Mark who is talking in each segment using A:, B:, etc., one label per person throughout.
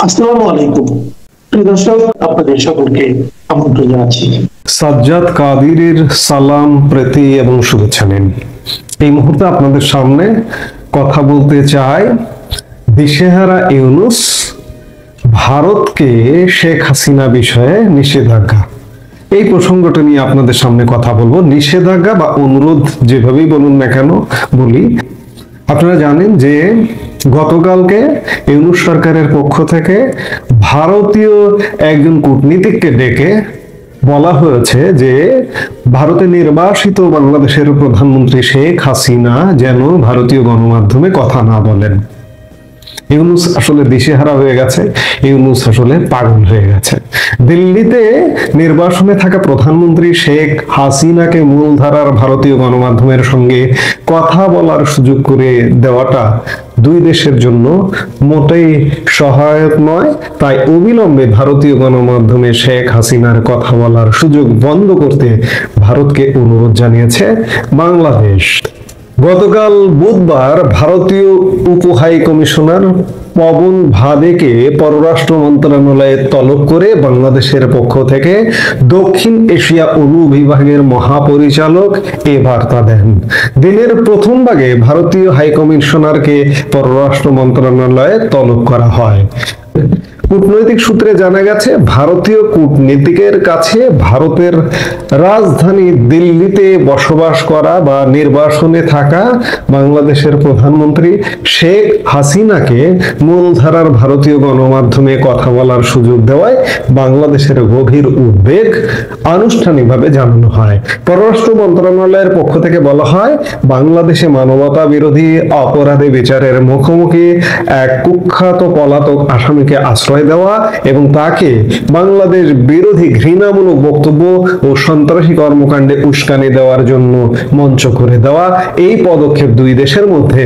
A: আসসালামু আলাইকুম প্রিয় দর্শক, আপনাদের সকলকে আমন্ত্রণ জানাচ্ছি।
B: সাজ্জাদ কাদিরের সালাম, প্রীতি এবং শুভেচ্ছা নিন। এই মুহূর্তে আপনাদের সামনে কথা বলতে চাই দিশেহারা ইউনূস ভারতকে শেখ হাসিনা বিষয়ে নিষেধাজ্ঞা, এই প্রসঙ্গটা নিয়ে আপনাদের সামনে কথা বলবো। নিষেধাজ্ঞা বা অনুরোধ যেভাবেই বলুন না কেন বলি। আপনারা জানেন যে গতকালকে ইউনূস সরকারের পক্ষ থেকে ভারতীয় একজন কূটনীতিককে ডেকে বলা হয়েছে যে ভারতে নির্বাসিত বাংলাদেশের প্রধানমন্ত্রী শেখ হাসিনা যেন ভারতীয় গণমাধ্যমে কথা না বলেন। ইউনূস আসলে দিশেহারা হয়ে গেছে, ইউনূস আসলে পাগল হয়ে গেছে। দিল্লিতে নির্বাসনে থাকা প্রধানমন্ত্রী শেখ হাসিনাকে মূলধারার ভারতীয় গণমাধ্যমের সঙ্গে কথা বলার সুযোগ করে দেওয়াটা দুই দেশের জন্য মোটেই সহায়ক নয়। তাই অবিলম্বে ভারতীয় গণমাধ্যমে শেখ হাসিনার কথা বলার সুযোগ বন্ধ করতে ভারতকে অনুরোধ জানিয়েছে বাংলাদেশ। গতকাল বুধবার ভারতীয় উপ হাই কমিশনার পবন ভাদেকে পররাষ্ট্র মন্ত্রণালয়ে তলব করে বাংলাদেশের পক্ষ থেকে দক্ষিণ এশিয়া অনুবিভাগের মহাপরিচালক এ বার্তা দেন। দিনের প্রথম ভাগে ভারতীয় হাই কমিশনারকে পররাষ্ট্র মন্ত্রণালয়ে তলব করা হয়। কূটনৈতিক সূত্রে জানা গেছে, ভারতীয় কূটনীতিকের কাছে ভারতের রাজধানী দিল্লিতে বসবাস করা বা নির্বাসনে থাকা বাংলাদেশের প্রধানমন্ত্রী শেখ হাসিনাকে মূলধারার ভারতীয় গণমাধ্যমে কথা বলার সুযোগ দেওয়ায় বাংলাদেশের গভীর উদ্বেগ আনুষ্ঠানিকভাবে জানানো হয়। পররাষ্ট্র মন্ত্রণালয়ের পক্ষ থেকে বলা হয়, বাংলাদেশে মানবতা বিরোধী অপরাধে বিচারের মুখোমুখি এক কুখ্যাত পলাতক আসামিকে আশ্রয় দেওয়া এবং তাকে বাংলাদেশ বিরোধী ঘৃণামূলক বক্তব্য ও সন্ত্রাসী কর্মকাণ্ডে উস্কানি দেওয়ার জন্য মঞ্চ করে দেওয়া, এই পদক্ষেপ দুই দেশের মধ্যে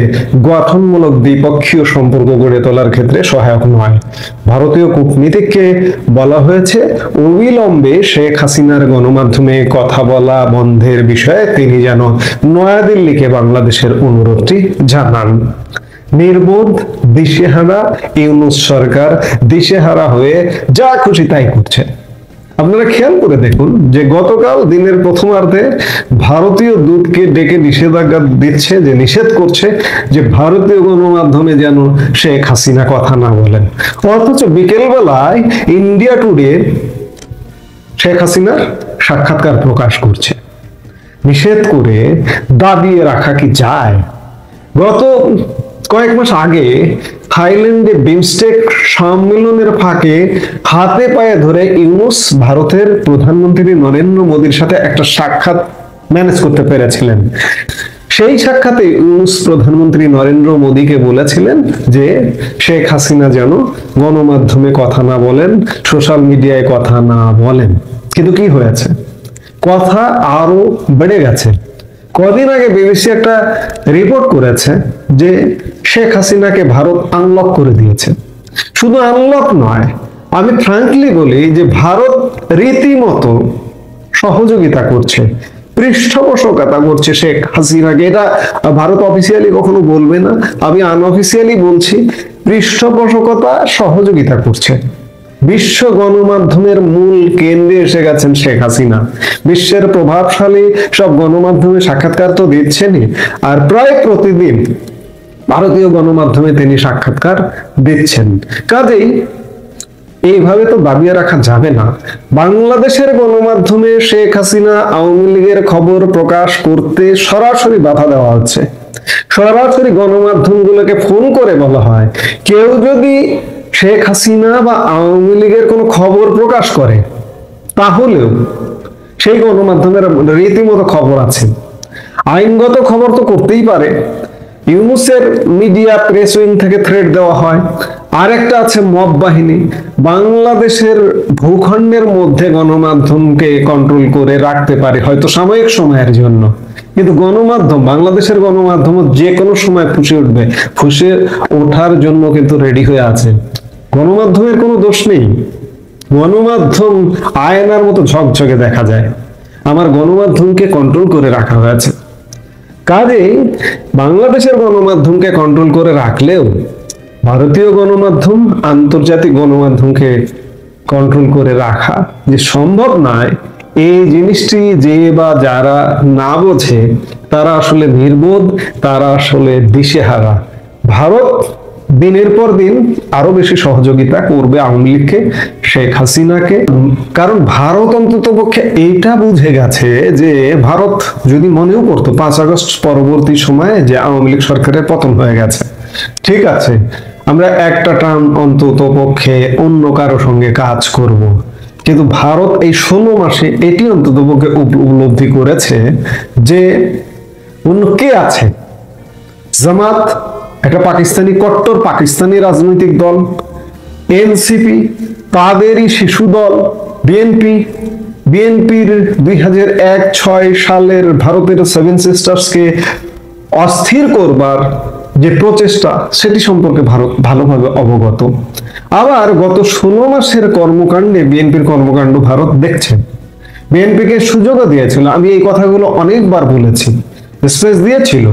B: গঠনমূলক দ্বিপক্ষীয় সম্পর্ক গড়ে তোলার ক্ষেত্রে সহায়ক নয়। ভারতীয় কূটনীতিককে বলা হয়েছে, অবিলম্বে শেখ হাসিনার গণমাধ্যমে কথা বলা বন্ধের বিষয়ে তিনি যেন নয়াদিল্লিকে বাংলাদেশের অনুরোধটি জানান। নির্বোধ দিশেহারা ইউনূস সরকার দিশেহারা হয়ে যা খুশি তাই করছে। আপনারা খেয়াল করে দেখুন যে গতকাল দিনের প্রথমার্ধে ভারতীয় দূতকে ডেকে নিষেধাজ্ঞা দিচ্ছে, যে নিষেধ করছে যে ভারতীয় গণমাধ্যমে যেন শেখ হাসিনা কথা না বলেন। অথচ বিকেল বেলায় ইন্ডিয়া টুডে শেখ হাসিনার সাক্ষাৎকার প্রকাশ করছে। নিষেধ করে দাবিয়ে রাখা কি যায়? গত কয়েক মাস আগে থাইল্যান্ডে বিমস্টেক সম্মেলনের ফাঁকে হাতে পায়ে ধরে ইউনূস ভারতের প্রধানমন্ত্রী নরেন্দ্র মোদীর সাথে একটা সাক্ষাৎ ম্যানেজ করতে পেরেছিলেন। সেই সাক্ষাতে ইউনূস প্রধানমন্ত্রী নরেন্দ্র মোদীকে বলেছিলেন যে শেখ হাসিনা যেন গণমাধ্যমে কথা না বলেন, সোশ্যাল মিডিয়ায় কথা না বলেন। কিন্তু কি হয়েছে? কথা আরো বেড়ে গেছে। কদিন আগে বিবিসি একটা রিপোর্ট করেছে যে শেখ হাসিনাকে ভারত আনলক করে দিয়েছে। শুধু আনলক নয়, আমি ফ্রাঙ্কলি বলি যে ভারত রীতিমতো সহযোগিতা করছে, পৃষ্ঠপোষকতা করছে শেখ হাসিনাকে। এটা ভারত অফিসিয়ালি কখনো বলবে না, আমি আনঅফিসিয়ালি বলছি, পৃষ্ঠপোষকতা সহযোগিতা করছে। বিশ্ব গণমাধ্যমের মূল কেন্দ্রে এসে গেছেন শেখ হাসিনা। বিশ্বের প্রভাবশালী সব গণমাধ্যমে সাক্ষাৎকার তো দিচ্ছেনই, আর প্রায় প্রতিদিন ভারতীয় গণমাধ্যমে তিনি সাক্ষাৎকার দিচ্ছেন। কাজেই এইভাবে তো দাবিয়ে রাখা যাবে না। বাংলাদেশের গণমাধ্যমে শেখ হাসিনা আওয়ামী লীগের খবর প্রকাশ করতে সরাসরি বাধা দেওয়া হচ্ছে। সরাসরি গণমাধ্যমগুলোকে ফোন করে বলা হয়, কেউ যদি শেখ হাসিনা বা আওয়ামী লীগের কোনো খবর প্রকাশ করে তাহলেও সেই গণমাধ্যমের রীতিমতো খবর আছে। আইনগত খবর তো করতেই পারে। ইউনূসের মিডিয়া প্রেস উইং থেকে থ্রেট দেওয়া হয়। আরেকটা আছে মব বাহিনী। বাংলাদেশের ভূখণ্ডের মধ্যে গণমাধ্যমকে কন্ট্রোল করে রাখতে পারে হয়তো সাময়িক সময়ের জন্য, কিন্তু গণমাধ্যম, বাংলাদেশের গণমাধ্যম যে কোনো সময় ফুঁসে উঠবে। ফুঁসে ওঠার জন্য কিন্তু রেডি হয়ে আছে। গণমাধ্যমের কোনো দোষ নেই। গণমাধ্যম আয়নার মতো ঝকঝকে দেখা যায়। আমার গণমাধ্যমকে কন্ট্রোল করে রাখা হয়েছে। কাজেই বাংলাদেশের গণমাধ্যমকে কন্ট্রোল করে রাখলেও ভারতীয় গণমাধ্যম আন্তর্জাতিক গণমাধ্যমকে কন্ট্রোল করে রাখা যে সম্ভব নয়, এই জিনিসটি যে বা যারা না বোঝে তারা আসলে নির্বোধ, তারা আসলে দিশেহারা। ভারত দিনের পর দিন আরো বেশি সহযোগিতা করবে আওয়ামী লীগকে, শেখ হাসিনাকে, কারণ ভারত অন্ততপক্ষে এইটা বুঝে গেছে যে ভারত যদি মনেও করতো 5 আগস্ট পরবর্তী সময়ে যে আওয়ামী লীগ সরকারের পতন হয়ে গেছে, ঠিক আছে আমরা একটা টার্ম অন্তত পক্ষে অন্য কারো সঙ্গে কাজ করব, কিন্তু ভারত এই 16 মাসে এটি অন্তত পক্ষে উপলব্ধি করেছে যে অন্য কে আছে। জামাত একটা পাকিস্তানি, কট্টর পাকিস্তানি রাজনৈতিক দল, এনসিপি তাদেরই শিশু দল, বিএনপির 2001-06 সালের ভারতের 7 সিস্টার্সকে অস্থির করবার যে প্রচেষ্টা সেটি সম্পর্কে ভারত ভালোভাবে অবগত। আবার গত 16 মাসের কর্মকাণ্ডে বিএনপির কর্মকাণ্ড ভারত দেখছে, বিএনপিকে সুযোগও দিয়েছিল, আমি এই কথাগুলো অনেকবার বলেছি, স্পেস দিয়েছিল।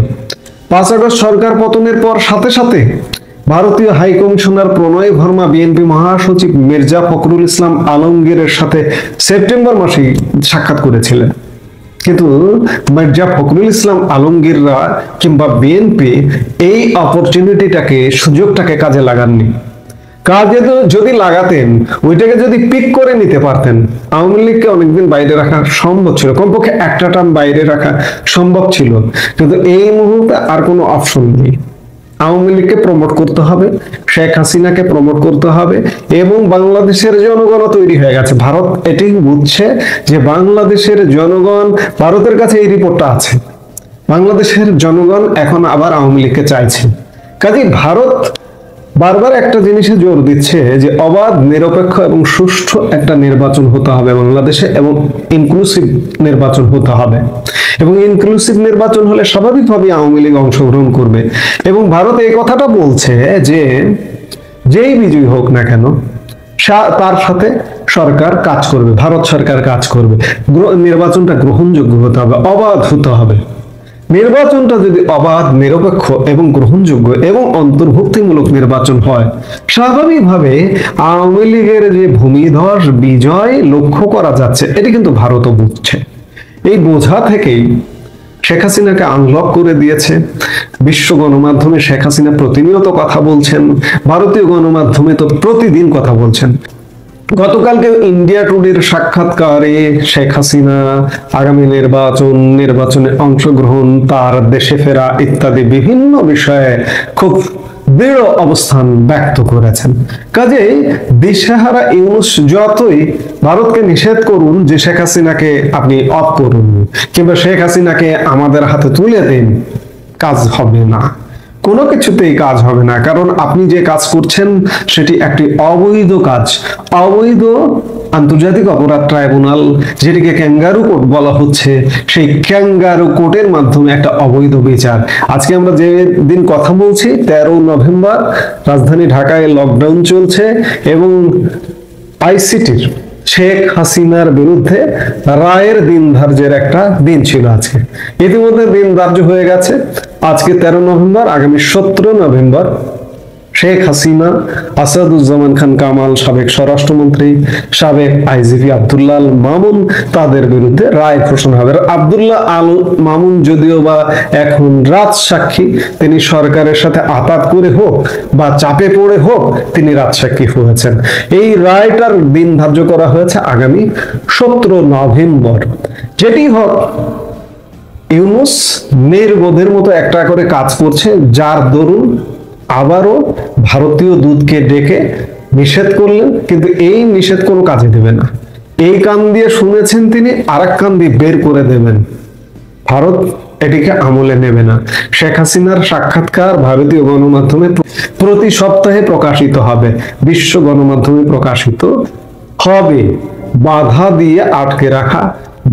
B: 5 আগস্ট সরকার পতনের পর সাথে সাথে ভারতীয় হাই কমিশনার প্রণয় ভার্মা বিএনপি মহাসচিব মির্জা ফখরুল ইসলাম আলমগীরের সাথে সেপ্টেম্বর মাসে সাক্ষাৎ করেছিলেন, কিন্তু মির্জা ফখরুল ইসলাম আলমগীররা কিংবা বিএনপি এই অপরচুনিটিটাকে, সুযোগটাকে কাজে লাগাননি। কাজে যদি লাগাতেন, ওইটাকে যদি পিক করে নিতে পারতেন, আওয়ামী লীগকে অনেকদিন বাইরে রাখা সম্ভব ছিল, কমপক্ষে একটা টার্ম বাইরে রাখা সম্ভব ছিল, কিন্তু এই মুহূর্তে আর কোনো অপশন নেই। আওয়ামী লীগকে প্রমোট করতে হবে, শেখ হাসিনাকে প্রমোট করতে হবে, এবং বাংলাদেশের জনগণ তৈরি হয়ে গেছে। ভারত এটি বুঝছে যে বাংলাদেশের জনগণ, ভারতের কাছে এই রিপোর্টটা আছে, বাংলাদেশের জনগণ এখন আবার আওয়ামী লীগকে চাইছে। কাজেই ভারত বারবার একটা জিনিসে জোর দিচ্ছে যে অবাধ, নিরপেক্ষ এবং সুষ্ঠু একটা নির্বাচন হতে হবে বাংলাদেশে, এবং ইনক্লুসিভ নির্বাচন হতে হবে, এবং ইনক্লুসিভ নির্বাচন হলে স্বাভাবিকভাবে আওয়ামী লীগ অংশগ্রহণ করবে। এবং ভারত এই কথাটা বলছে যে যেই বিজয়ী হোক না কেন তার সাথে সরকার কাজ করবে, ভারত সরকার কাজ করবে, নির্বাচনটা গ্রহণযোগ্য হতে হবে, অবাধ হতে হবে। নির্বাচনটা যদি অবাধ, নিরপেক্ষ এবং গ্রহণযোগ্য এবং অন্তর্ভুক্তিমূলক নির্বাচন হয়, স্বাভাবিকভাবে আওয়ামী লীগের যে ভূমিধস বিজয় লক্ষ্য করা যাচ্ছে, এটি কিন্তু ভারতও বুঝছে। এই বোঝা থেকেই শেখ হাসিনাকে আনলক করে দিয়েছে। বিশ্ব গণমাধ্যমে শেখ হাসিনা প্রতিনিয়ত কথা বলছেন, ভারতীয় গণমাধ্যমে তো প্রতিদিন কথা বলছেন। গতকালকে ইন্ডিয়া টুডের সাক্ষাৎকারে শেখ হাসিনা আগামী নির্বাচনে অংশগ্রহণ, তার দেশে ফেরা ইত্যাদি বিভিন্ন বিষয়ে খুব দৃঢ় অবস্থান ব্যক্ত করেছেন। কাজেই দিশেহারা ইউনূস যতই ভারতকে নিষেধ করুন যে শেখ হাসিনাকে আপনি অফ করুন কিংবা শেখ হাসিনাকে আমাদের হাতে তুলে দিন, কাজ হবে না, কোনো কিছুতেই কাজ হবে না। কারণ আপনি যে কাজ করছেন সেটি একটি অবৈধ কাজ, অবৈধ আন্তর্জাতিক অপরাধ ট্রাইব্যুনাল, যেটিকে ক্যাঙ্গারু কোর্ট বলা হচ্ছে, সেই ক্যাঙ্গারু কোর্টের মাধ্যমে একটা অবৈধ বিচার। আজকে আমরা যে দিন কথা বলছি 13 নভেম্বর, রাজধানী ঢাকায় লকডাউন চলছে এবং আইসিটির শেখ হাসিনার বিরুদ্ধে রায়ের দিন ধার্যের একটা দিন ছিল আজকে। ইতিমধ্যে দিন ধার্য হয়ে গেছে, আজকে 13 নভেম্বর, আগামী 17 নভেম্বর শেখ হাসিনা, আসাদুজ্জামান খান কামাল সাবেক স্বরাষ্ট্রমন্ত্রী, সাবেক আইজিপি আব্দুল্লাহ আল মামুন, তাদের বিরুদ্ধে রায় ঘোষণা হবে। আব্দুল্লাহ আল মামুন যদিও বা এখন রাজসাক্ষী, তিনি সরকারের সাথে আতাত করে হোক বা চাপে পড়ে হোক তিনি রাজসাক্ষী হয়েছেন। এই রায়টার দিন ধার্য করা হয়েছে আগামী 17 নভেম্বর। যেটি হোক, ইউনূস নির্বোধের মতো একটা করে কাজ করছে, যার দরুন আবারও ভারতীয় দূতকে ডেকে নিষেধ করলেন, কিন্তু এই নিষেধ কোনো কাজে দেবে না। এই কান দিয়ে শুনেছেন তিনি, আরেক কান দিয়ে বের করে দেবেন। ভারত এটিকে আমলে নেবে না। শেখ হাসিনার সাক্ষাৎকার ভারতীয় গণমাধ্যমে প্রতি সপ্তাহে প্রকাশিত হবে, বিশ্ব গণমাধ্যমে প্রকাশিত হবে, বাধা দিয়ে আটকে রাখা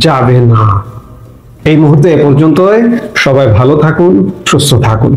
B: যাবে না। এই মুহূর্তে এ পর্যন্তই। সবাই ভালো থাকুন, সুস্থ থাকুন।